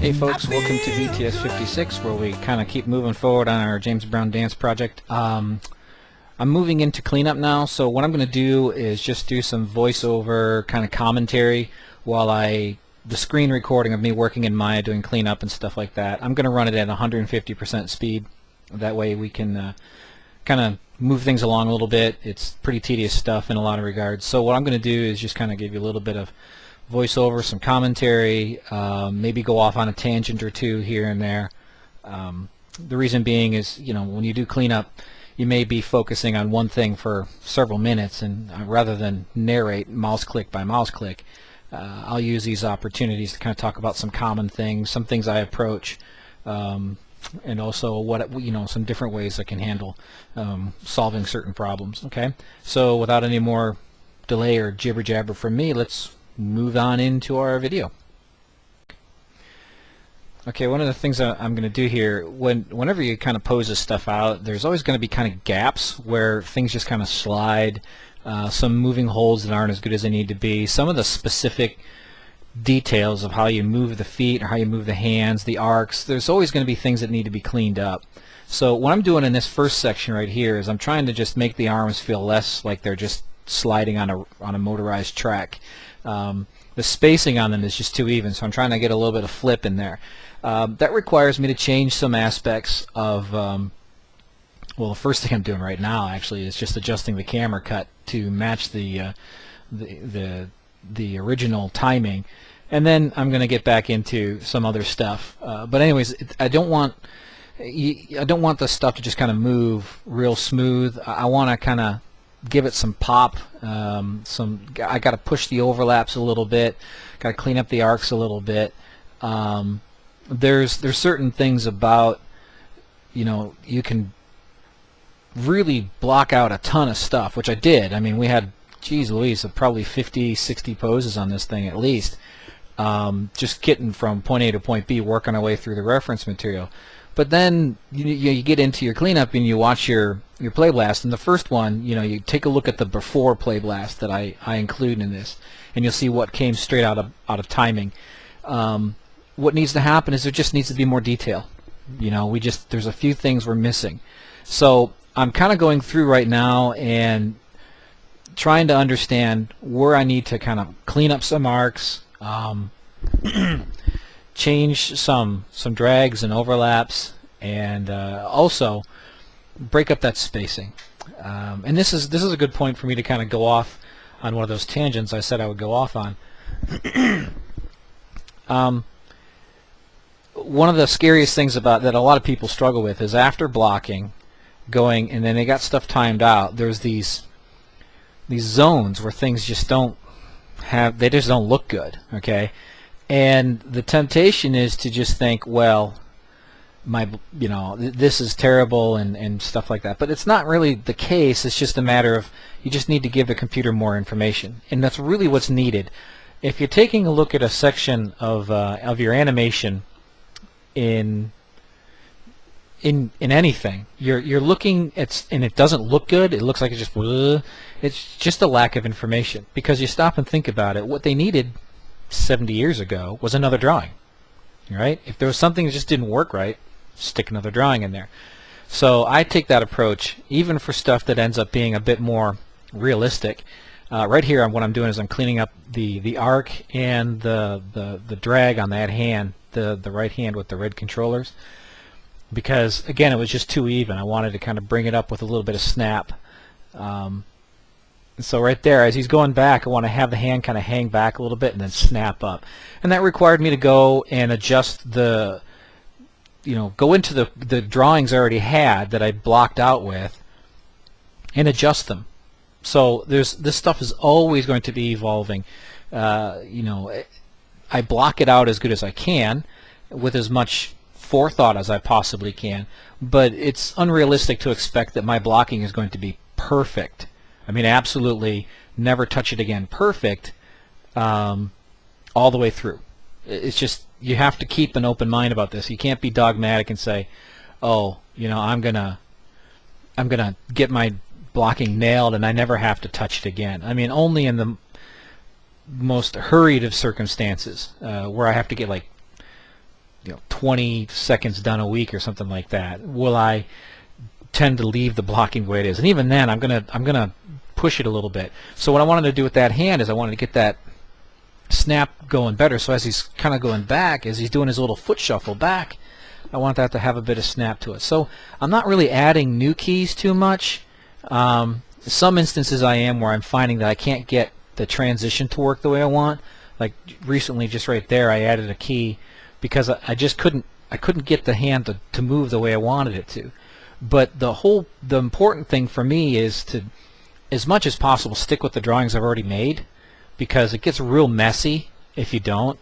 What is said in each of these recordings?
Hey folks, welcome to VTS56, where we kind of keep moving forward on our James Brown dance project. I'm moving into cleanup now, so what I'm going to do is just do some voiceover kind of commentary while the screen recording of me working in Maya doing cleanup and stuff like that. I'm going to run it at 150% speed. That way we can kind of move things along a little bit. It's pretty tedious stuff in a lot of regards. So what I'm going to do is just kind of give you a little bit of voiceover, some commentary, maybe go off on a tangent or two here and there. The reason being is, you know, when you do cleanup, you may be focusing on one thing for several minutes, and rather than narrate mouse click by mouse click, I'll use these opportunities to kind of talk about some common things, some things I approach, and also some different ways I can handle solving certain problems. Okay, so without any more delay or jibber jabber from me, let's move on into our video. Okay, one of the things that I'm going to do here, whenever you kind of pose this stuff out, there's always going to be kind of gaps where things just kind of slide, some moving holes that aren't as good as they need to be, some of the specific details of how you move the feet or how you move the hands, the arcs. There's always going to be things that need to be cleaned up. So what I'm doing in this first section right here is I'm trying to just make the arms feel less like they're just sliding on a motorized track. The spacing on them is just too even, so I'm trying to get a little bit of flip in there. That requires me to change some aspects of, well, the first thing I'm doing right now actually is just adjusting the camera cut to match the original timing, and then I'm going to get back into some other stuff. But anyways, I don't want the stuff to just kind of move real smooth. I want to kind of give it some pop. I got to push the overlaps a little bit. Got to clean up the arcs a little bit. There's certain things about, you know, you can really block out a ton of stuff, which I did. I mean, we had, geez Louise, probably 50, 60 poses on this thing at least. Just getting from point A to point B, working our way through the reference material. But then you get into your cleanup and you watch your play blast, and the first one, you know, you take a look at the before play blast that I include in this, and you'll see what came straight out of timing. What needs to happen is there just needs to be more detail. You know, there's a few things we're missing. So I'm kind of going through right now and trying to understand where I need to kind of clean up some arcs, change some drags and overlaps, and also break up that spacing. And this is a good point for me to kind of go off on one of those tangents I said I would go off on. One of the scariest things about that a lot of people struggle with is after blocking, going and then they got stuff timed out, there's these zones where things just don't look good. Okay. And the temptation is to just think, well, this is terrible and stuff like that. But it's not really the case. It's just a matter of you just need to give the computer more information, and that's really what's needed. If you're taking a look at a section of your animation in anything, you're looking at, and it doesn't look good. It looks like it's just a lack of information, because you stop and think about it. What they needed 70 years ago was another drawing, right? If there was something that just didn't work right, stick another drawing in there. So I take that approach even for stuff that ends up being a bit more realistic. Right here, what I'm doing is I'm cleaning up the arc and the drag on that hand, the right hand with the red controllers, because again, it was just too even. I wanted to kind of bring it up with a little bit of snap. So right there, as he's going back, I want to have the hand kind of hang back a little bit and then snap up. And that required me to go and adjust go into the drawings I already had that I blocked out with and adjust them. So this stuff is always going to be evolving. I block it out as good as I can with as much forethought as I possibly can, but it's unrealistic to expect that my blocking is going to be perfect. I mean, absolutely never touch it again perfect all the way through. It's just, you have to keep an open mind about this. You can't be dogmatic and say, oh, you know, I'm gonna get my blocking nailed and I never have to touch it again. I mean, only in the most hurried of circumstances where I have to get like 20 seconds done a week or something like that, will I tend to leave the blocking the way it is. And even then, I'm gonna push it a little bit. So what I wanted to do with that hand is I wanted to get that snap going better. So as he's kind of going back, as he's doing his little foot shuffle back, I want that to have a bit of snap to it. So I'm not really adding new keys too much. Some instances I am, where I'm finding that I can't get the transition to work the way I want. Like recently, just right there, I added a key because I just couldn't get the hand to move the way I wanted it to. But the important thing for me is to, as much as possible, stick with the drawings I've already made, because it gets real messy if you don't.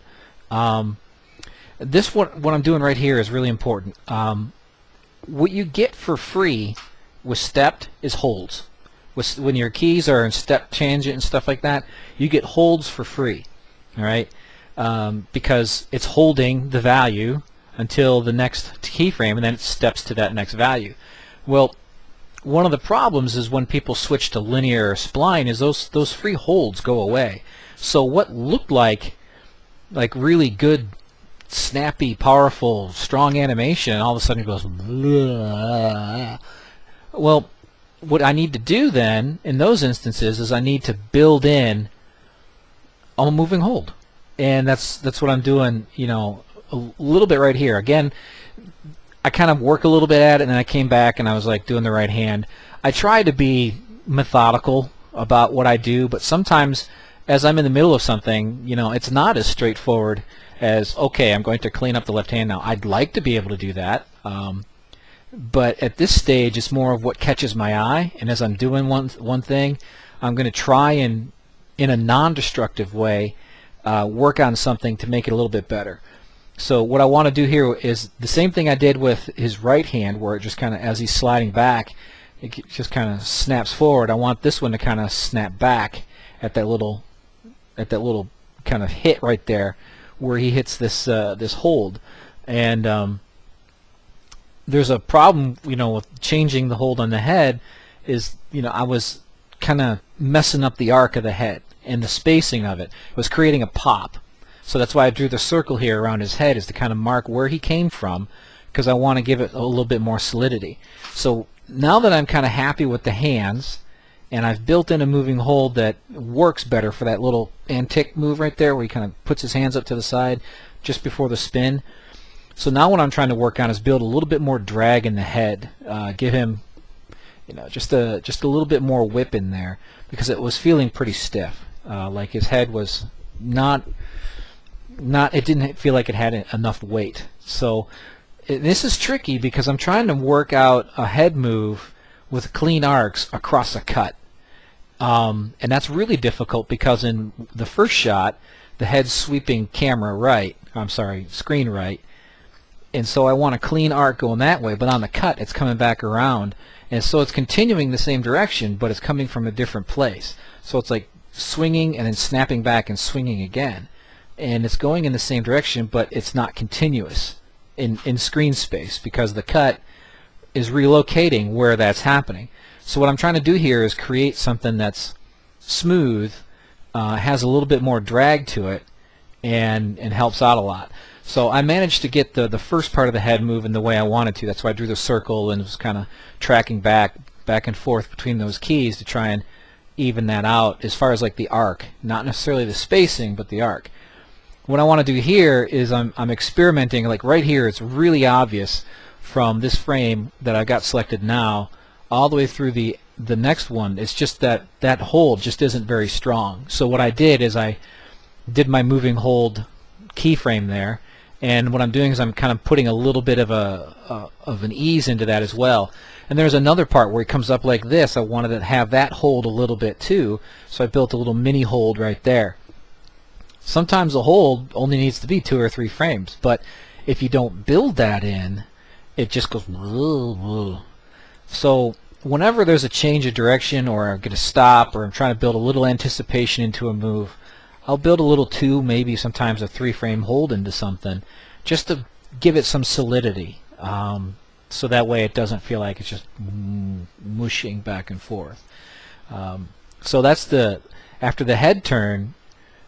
What I'm doing right here is really important. What you get for free with stepped is holds. When your keys are in step tangent and stuff like that, you get holds for free. All right, because it's holding the value until the next keyframe, and then it steps to that next value. Well, one of the problems is when people switch to linear or spline is those free holds go away. So what looked like really good, snappy, powerful, strong animation, all of a sudden it goes blah. Well, what I need to do then in those instances is I need to build in a moving hold, and that's what I'm doing. A little bit right here. Again, I kind of work a little bit at it, and then I came back and I was like doing the right hand. I try to be methodical about what I do, but sometimes as I'm in the middle of something, it's not as straightforward as, okay, I'm going to clean up the left hand now. I'd like to be able to do that, but at this stage it's more of what catches my eye, and as I'm doing one thing, I'm going to try and, in a non-destructive way, work on something to make it a little bit better. So what I want to do here is the same thing I did with his right hand, where it just kind of, as he's sliding back, it just kind of snaps forward. I want this one to kind of snap back at that little kind of hit right there, where he hits this this hold. And there's a problem, with changing the hold on the head. Is I was kind of messing up the arc of the head, and the spacing of it was creating a pop. So that's why I drew the circle here around his head, is to kind of mark where he came from, because I want to give it a little bit more solidity. So now that I'm kind of happy with the hands, and I've built in a moving hold that works better for that little antic move right there, where he kind of puts his hands up to the side just before the spin. So now what I'm trying to work on is build a little bit more drag in the head, give him just a little bit more whip in there, because it was feeling pretty stiff. Like his head was it didn't feel like it had enough weight. So this is tricky, because I'm trying to work out a head move with clean arcs across a cut, and that's really difficult, because in the first shot the head's sweeping screen right, and so I want a clean arc going that way, but on the cut it's coming back around, and so it's continuing the same direction, but it's coming from a different place. So it's like swinging and then snapping back and swinging again, and it's going in the same direction, but it's not continuous in screen space, because the cut is relocating where that's happening. So what I'm trying to do here is create something that's smooth, has a little bit more drag to it, and helps out a lot. So I managed to get the first part of the head moving the way I wanted to. That's why I drew the circle and was kind of tracking back and forth between those keys to try and even that out as far as like the arc, not necessarily the spacing, but the arc. What I want to do here is I'm experimenting. Like right here, it's really obvious from this frame that I've got selected now all the way through the next one. It's just that hold just isn't very strong. So what I did is I did my moving hold keyframe there, and what I'm doing is I'm kind of putting a little bit of an ease into that as well. And there's another part where it comes up like this. I wanted to have that hold a little bit too, so I built a little mini hold right there. Sometimes the hold only needs to be 2 or 3 frames, but if you don't build that in, it just goes whoa, whoa. So whenever there's a change of direction, or I'm going to stop, or I'm trying to build a little anticipation into a move, I'll build a little 2, maybe sometimes a 3 frame hold into something, just to give it some solidity, so that way it doesn't feel like it's just mushing back and forth. So that's after the head turn,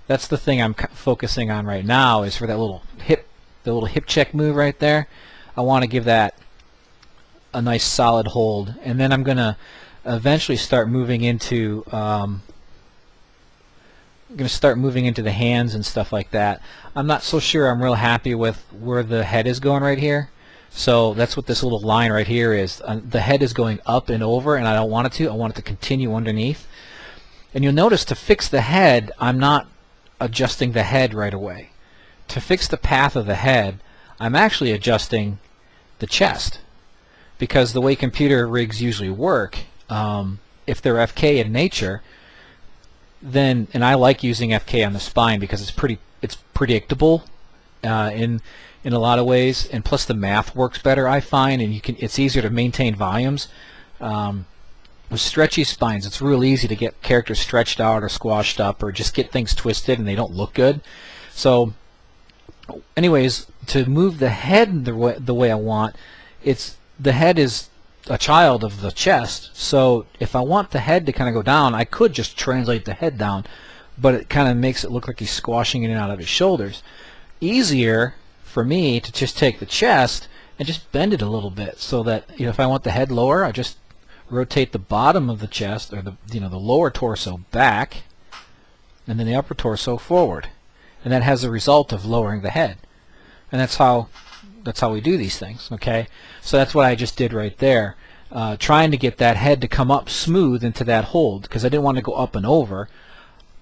that's the thing I'm focusing on right now, is for that little hip the little hip check move right there, I want to give that a nice solid hold, and then I'm going to eventually start moving into the hands and stuff like that. I'm not so sure I'm real happy with where the head is going right here. So that's what this little line right here is. The head is going up and over, and I don't want it to. I want it to continue underneath. And you'll notice to fix the head, I'm not adjusting the head right away. To fix the path of the head, I'm actually adjusting the chest. Because the way computer rigs usually work, if they're FK in nature, then, and I like using FK on the spine because it's predictable in a lot of ways, and plus the math works better, I find, and it's easier to maintain volumes. With stretchy spines, it's real easy to get characters stretched out or squashed up or just get things twisted and they don't look good. So anyways, to move the head the way I want, the head is a child of the chest, so if I want the head to kind of go down, I could just translate the head down, but it kind of makes it look like he's squashing in and out of his shoulders. Easier for me to just take the chest and just bend it a little bit, so that, you know, if I want the head lower, I just rotate the bottom of the chest, or the lower torso back, and then the upper torso forward, and that has the result of lowering the head. And that's how we do these things. Okay, so that's what I just did right there, trying to get that head to come up smooth into that hold, because I didn't want to go up and over.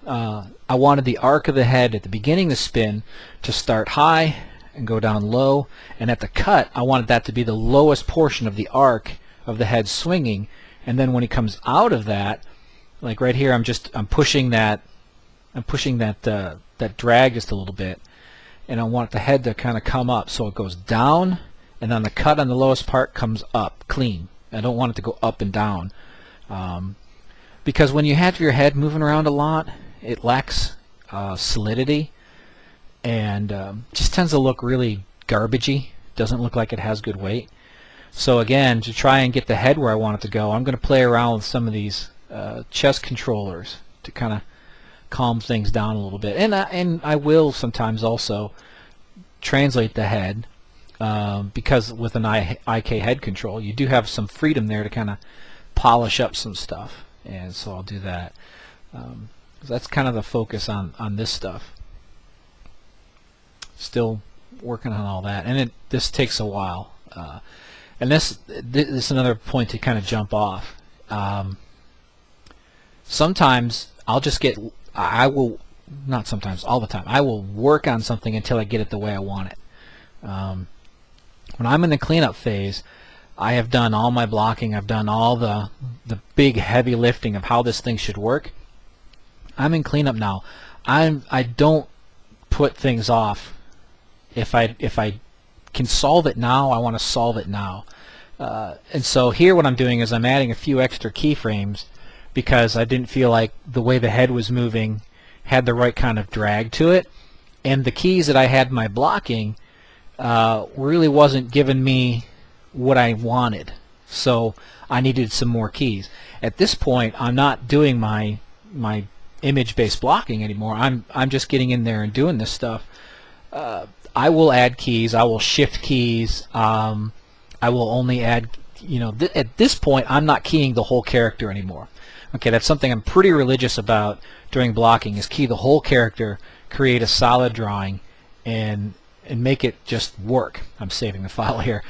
I wanted the arc of the head at the beginning of the spin to start high and go down low, and at the cut I wanted that to be the lowest portion of the arc of the head swinging, and then when he comes out of that, like right here, I'm pushing that drag just a little bit, and I want the head to kind of come up, so it goes down, and then the cut on the lowest part comes up clean. I don't want it to go up and down, because when you have your head moving around a lot, it lacks solidity, and just tends to look really garbagey. Doesn't look like it has good weight. So again, to try and get the head where I want it to go, I'm going to play around with some of these chest controllers to kind of calm things down a little bit, and I will sometimes also translate the head, because with an IK head control you do have some freedom there to kind of polish up some stuff, and so I'll do that. That's kind of the focus on this stuff. Still working on all that, and this takes a while, and this is another point to kind of jump off. Sometimes I'll just get not sometimes, all the time, I will work on something until I get it the way I want it. When I'm in the cleanup phase, I have done all my blocking, I've done all the big heavy lifting of how this thing should work. I'm in cleanup now. I don't put things off. If I can solve it now, I want to solve it now. And so here what I'm doing is I'm adding a few extra keyframes, because I didn't feel like the way the head was moving had the right kind of drag to it, and the keys that I had in my blocking really wasn't giving me what I wanted, so I needed some more keys. At this point, I'm not doing my image-based blocking anymore. I'm just getting in there and doing this stuff. I will add keys, I will shift keys, I will only add, at this point I'm not keying the whole character anymore. Okay, that's something I'm pretty religious about during blocking, is key the whole character, create a solid drawing, and make it just work. I'm saving the file here.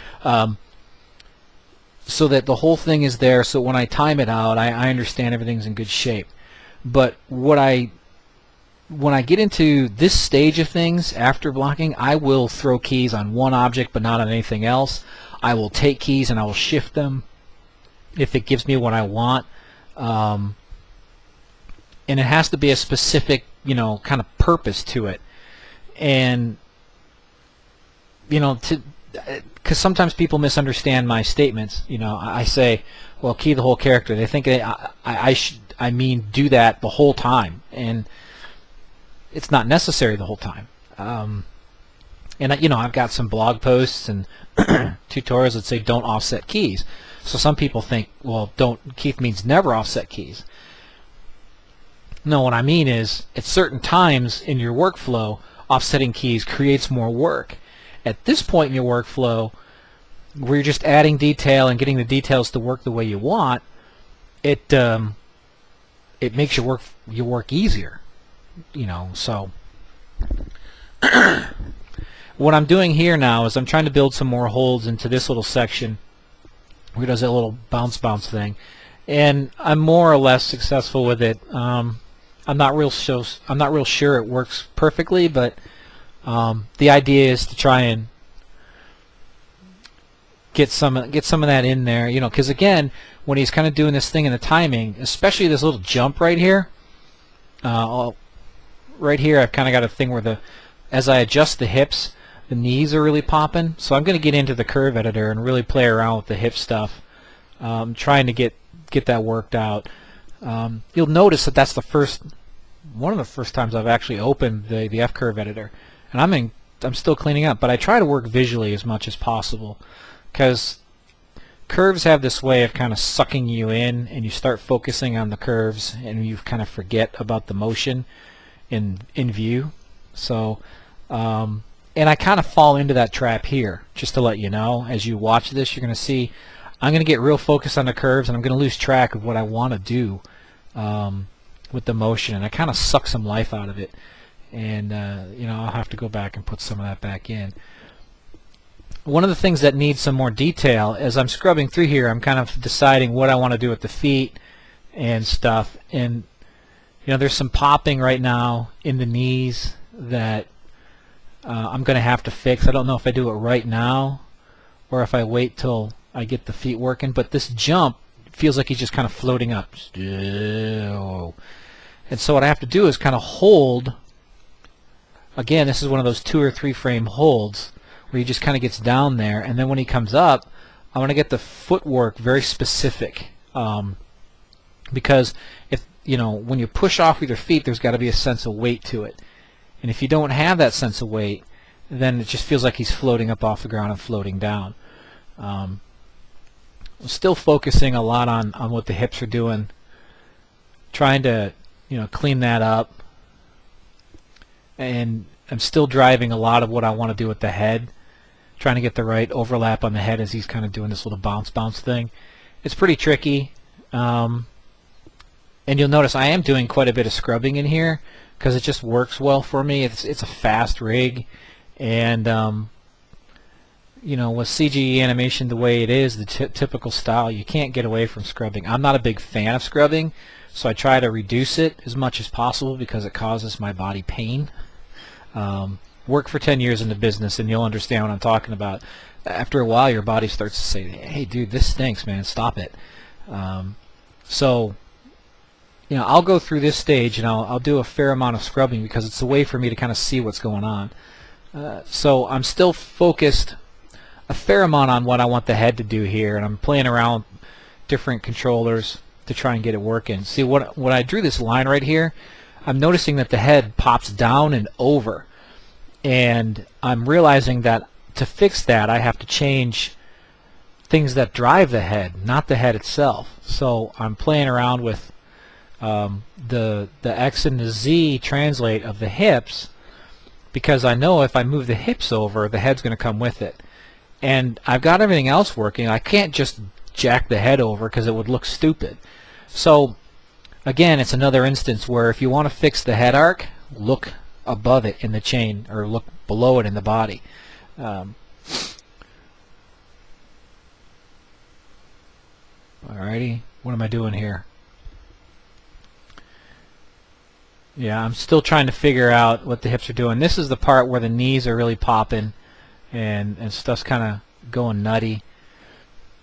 So that the whole thing is there, so when I time it out, I understand everything's in good shape. But when I get into this stage of things after blocking, I will throw keys on one object but not on anything else. I will take keys and I will shift them if it gives me what I want. And it has to be a specific, kind of purpose to it. And, because sometimes people misunderstand my statements. I say, well, key the whole character. They think I mean do that the whole time, and it's not necessary the whole time. And I've got some blog posts and tutorials that say don't offset keys. So some people think, well, Keith means never offset keys. No, what I mean is at certain times in your workflow, offsetting keys creates more work. At this point in your workflow, where you're just adding detail and getting the details to work the way you want, it makes your work easier, you know. So what I'm doing here now is I'm trying to build some more holds into this little section where it does that little bounce thing, and I'm more or less successful with it. I'm not real sure it works perfectly, but the idea is to try and get some of that in there, you know, because again, when he's kind of doing this thing in the timing, especially this little jump right here, right here I've kind of got a thing where as I adjust the hips, the knees are really popping. So I'm going to get into the curve editor and really play around with the hip stuff, trying to get that worked out. You'll notice that that's one of the first times I've actually opened the F curve editor, and I'm still cleaning up, but I try to work visually as much as possible, because curves have this way of kind of sucking you in, and you start focusing on the curves and you kind of forget about the motion in view. So and I kind of fall into that trap here, just to let you know. As you watch this, you're going to see I'm going to get real focused on the curves, and I'm going to lose track of what I want to do with the motion, and I kind of suck some life out of it. And you know, I'll have to go back and put some of that back in. One of the things that needs some more detail, as I'm scrubbing through here, I'm kind of deciding what I want to do with the feet and stuff. And you know, there's some popping right now in the knees that I'm going to have to fix. I don't know if I do it right now or if I wait till I get the feet working, but this jump feels like he's just kind of floating up. And so what I have to do is kind of hold. Again, this is one of those 2 or 3 frame holds where he just kind of gets down there, and then when he comes up, I want to get the footwork very specific, because if you know, when you push off with your feet, there's got to be a sense of weight to it. And if you don't have that sense of weight, then it just feels like he's floating up off the ground and floating down. I'm still focusing a lot on what the hips are doing, trying to, you know, clean that up. And I'm still driving a lot of what I want to do with the head, trying to get the right overlap on the head as he's kind of doing this little bounce thing. It's pretty tricky. And you'll notice I am doing quite a bit of scrubbing in here, because it just works well for me. It's a fast rig, and you know, with CG animation the way it is, the typical style, you can't get away from scrubbing. I'm not a big fan of scrubbing, so I try to reduce it as much as possible because it causes my body pain. Work for 10 years in the business and you'll understand what I'm talking about. After a while, your body starts to say, hey dude, this stinks, man, stop it. So you know, I'll go through this stage and I'll do a fair amount of scrubbing because it's a way for me to kind of see what's going on. So I'm still focused a fair amount on what I want the head to do here, and I'm playing around with different controllers to try and get it working. See, when I drew this line right here, I'm noticing that the head pops down and over, and I'm realizing that to fix that I have to change things that drive the head, not the head itself. So I'm playing around with the X and the Z translate of the hips, because I know if I move the hips over, the head's going to come with it. And I've got everything else working. I can't just jack the head over because it would look stupid. So again, it's another instance where if you want to fix the head arc, look above it in the chain or look below it in the body. Alrighty, what am I doing here? Yeah, I'm still trying to figure out what the hips are doing. This is the part where the knees are really popping and stuff's kind of going nutty.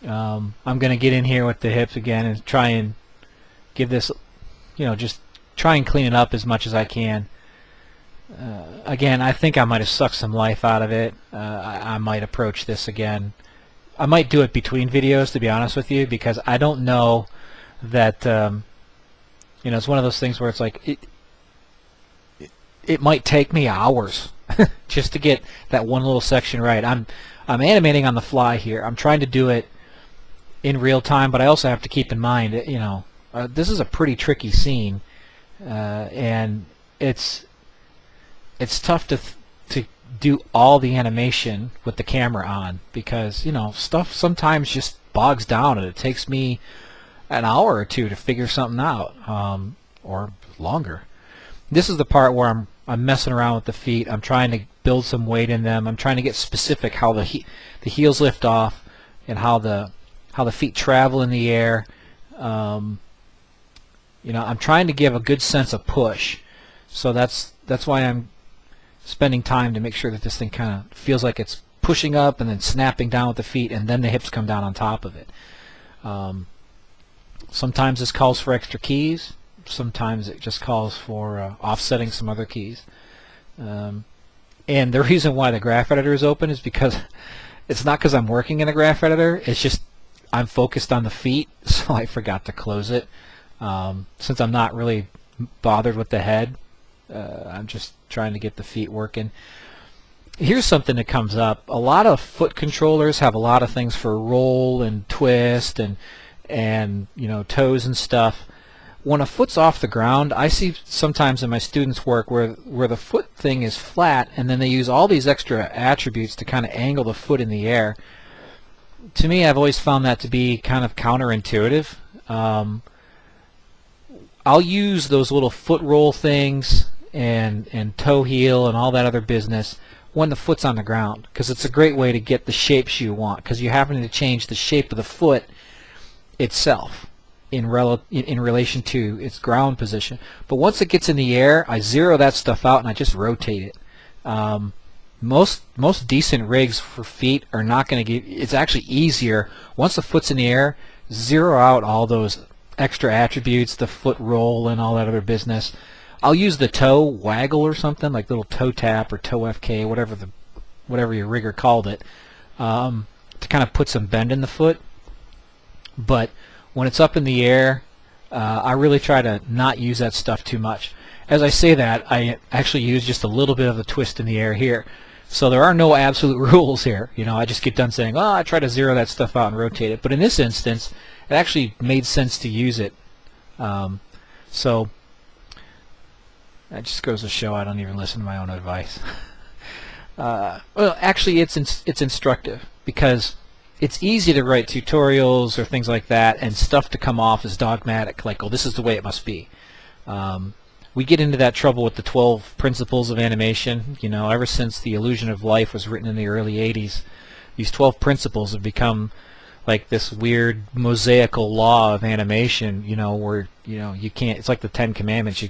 I'm going to get in here with the hips again and try and give this, you know, just try and clean it up as much as I can. Again, I think I might have sucked some life out of it. I might approach this again. I might do it between videos, to be honest with you, because I don't know that, you know, it's one of those things where it's like, it might take me hours just to get that one little section right. I'm animating on the fly here. I'm trying to do it in real time, but I also have to keep in mind, you know, this is a pretty tricky scene, and it's tough to do all the animation with the camera on, because stuff sometimes just bogs down and it takes me an hour or two to figure something out, or longer. This is the part where I'm messing around with the feet. I'm trying to build some weight in them. I'm trying to get specific how the heels lift off and how the feet travel in the air. I'm trying to give a good sense of push. So that's why I'm spending time to make sure that this thing kind of feels like it's pushing up and then snapping down with the feet, and then the hips come down on top of it. Sometimes this calls for extra keys. Sometimes it just calls for offsetting some other keys. And the reason why the graph editor is open is because it's not because I'm working in a graph editor. It's just I'm focused on the feet, so I forgot to close it. Since I'm not really bothered with the head, I'm just trying to get the feet working. Here's something that comes up. A lot of foot controllers have a lot of things for roll and twist and toes and stuff. When a foot's off the ground, I see sometimes in my students' work where the foot thing is flat, and then they use all these extra attributes to kind of angle the foot in the air. To me, I've always found that to be kind of counterintuitive. I'll use those little foot roll things and toe heel and all that other business when the foot's on the ground, because it's a great way to get the shapes you want, because you're having to change the shape of the foot itself in relation to its ground position. But once it gets in the air, I zero that stuff out and I just rotate it. Most decent rigs for feet are not going to give. It's actually easier once the foot's in the air. Zero out all those extra attributes, the foot roll and all that other business. I'll use the toe waggle or something, like little toe tap or toe FK, whatever your rigger called it, to kind of put some bend in the foot. But when it's up in the air, I really try to not use that stuff too much. As I say that, I actually use just a little bit of a twist in the air here. So there are no absolute rules here. I just get done saying, I try to zero that stuff out and rotate it. But in this instance, it actually made sense to use it. So that just goes to show I don't even listen to my own advice. Well, actually, it's instructive, because it's easy to write tutorials or things like that and stuff to come off as dogmatic, like, oh, this is the way it must be. We get into that trouble with the 12 principles of animation. Ever since The Illusion of Life was written in the early 80s, these 12 principles have become like this weird mosaical law of animation, where you can't. It's like the 10 Commandments.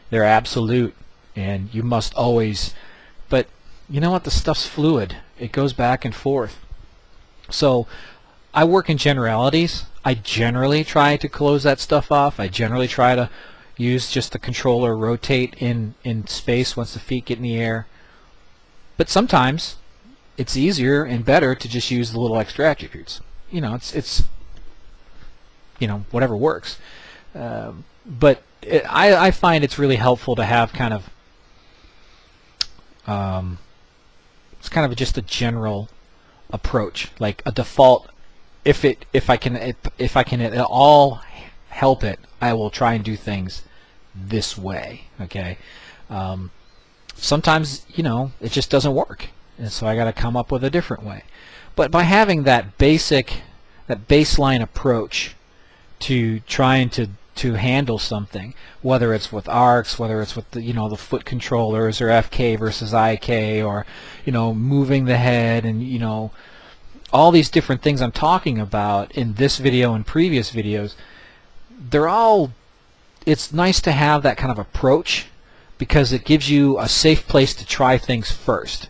They're absolute, and you must always. But you know what? The stuff's fluid. It goes back and forth. So I work in generalities. I generally try to close that stuff off. I generally try to use just the controller, rotate in space once the feet get in the air. But sometimes it's easier and better to just use the little extra attributes. It's whatever works. But I find it's really helpful to have kind of it's kind of just a general approach, like a default. If I can at all help it, I will try and do things this way. Okay. Sometimes it just doesn't work, and so I got to come up with a different way. But by having that baseline approach to trying to handle something, whether it's with arcs, whether it's with the foot controllers, or FK versus IK, or moving the head, and all these different things I'm talking about in this video and previous videos, it's nice to have that kind of approach, because it gives you a safe place to try things first.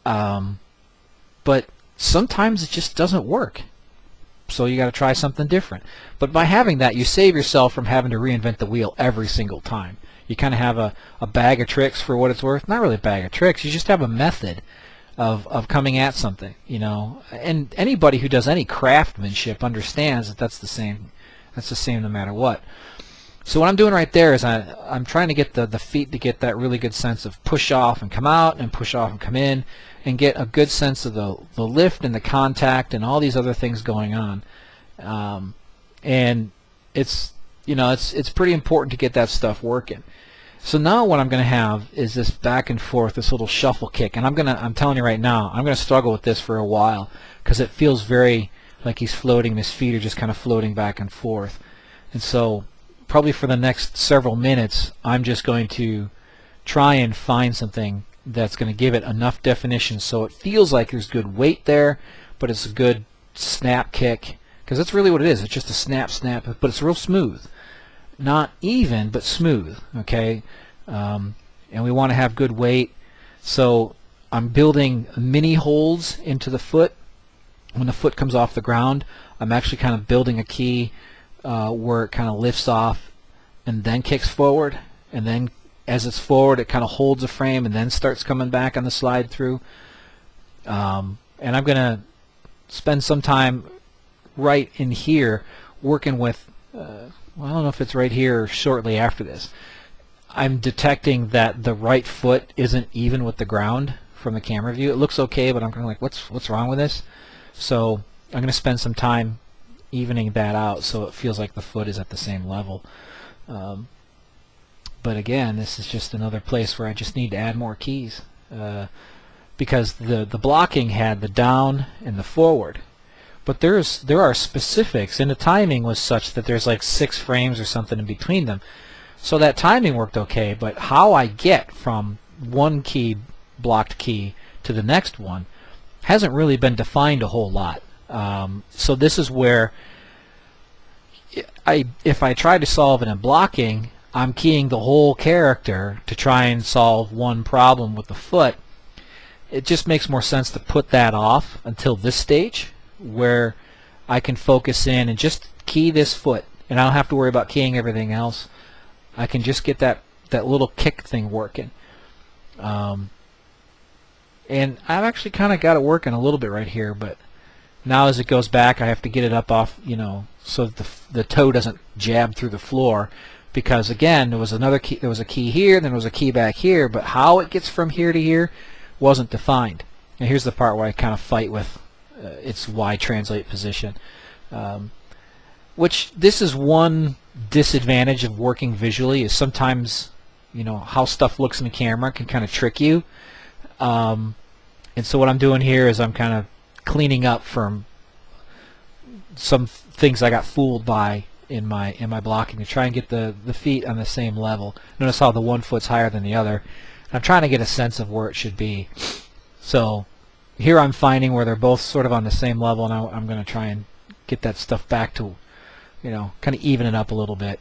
But sometimes it just doesn't work, so you got to try something different. But by having that, you save yourself from having to reinvent the wheel every single time. You kind of have a bag of tricks, for what it's worth. Not really a bag of tricks. You just have a method of coming at something, and anybody who does any craftsmanship understands that that's the same no matter what. So what I'm doing right there is I'm trying to get the feet to get that really good sense of push off and come out, and push off and come in, and get a good sense of the lift and the contact and all these other things going on. And it's pretty important to get that stuff working. So now what I'm going to have is this back and forth, this little shuffle kick, and I'm telling you right now, I'm going to struggle with this for a while because it feels very like he's floating, and his feet are just kind of floating back and forth. And so probably for the next several minutes, I'm just going to try and find something that's going to give it enough definition so it feels like there's good weight there, but it's a good snap kick, because that's really what it is. It's just a snap, but it's real smooth. Not even, but smooth, okay? And we want to have good weight. So I'm building mini holds into the foot. When the foot comes off the ground, I'm actually kind of building a key where it kind of lifts off and then kicks forward, and then as it's forward it kind of holds a frame and then starts coming back on the slide through. And I'm going to spend some time right in here working with well, I don't know if it's right here or shortly after this. I'm detecting that the right foot isn't even with the ground from the camera view. It looks okay, but I'm kind of like, what's wrong with this? So I'm going to spend some time evening that out so it feels like the foot is at the same level. But again, this is just another place where I just need to add more keys, because the blocking had the down and the forward. But there are specifics, and the timing was such that there's like 6 frames or something in between them. So that timing worked okay, but how I get from one key, blocked key, to the next one hasn't really been defined a whole lot. So this is where if I try to solve it in blocking, I'm keying the whole character to try and solve one problem with the foot. It just makes more sense to put that off until this stage, where I can focus in and just key this foot, and I don't have to worry about keying everything else. I can just get that little kick thing working. And I've actually kind of got it working a little bit right here, but now as it goes back, I have to get it up off, so that the toe doesn't jab through the floor, because again, there was another key, there was a key here, then there was a key back here, but how it gets from here to here wasn't defined. And here's the part where I kind of fight with its Y translate position, which this is one disadvantage of working visually, is sometimes how stuff looks in the camera can kind of trick you. And so what I'm doing here is I'm kind of cleaning up from some things I got fooled by in my blocking to try and get the feet on the same level. Notice how the one foot's higher than the other. I'm trying to get a sense of where it should be. So here I'm finding where they're both sort of on the same level, and I'm going to try and get that stuff back to, kind of even it up a little bit.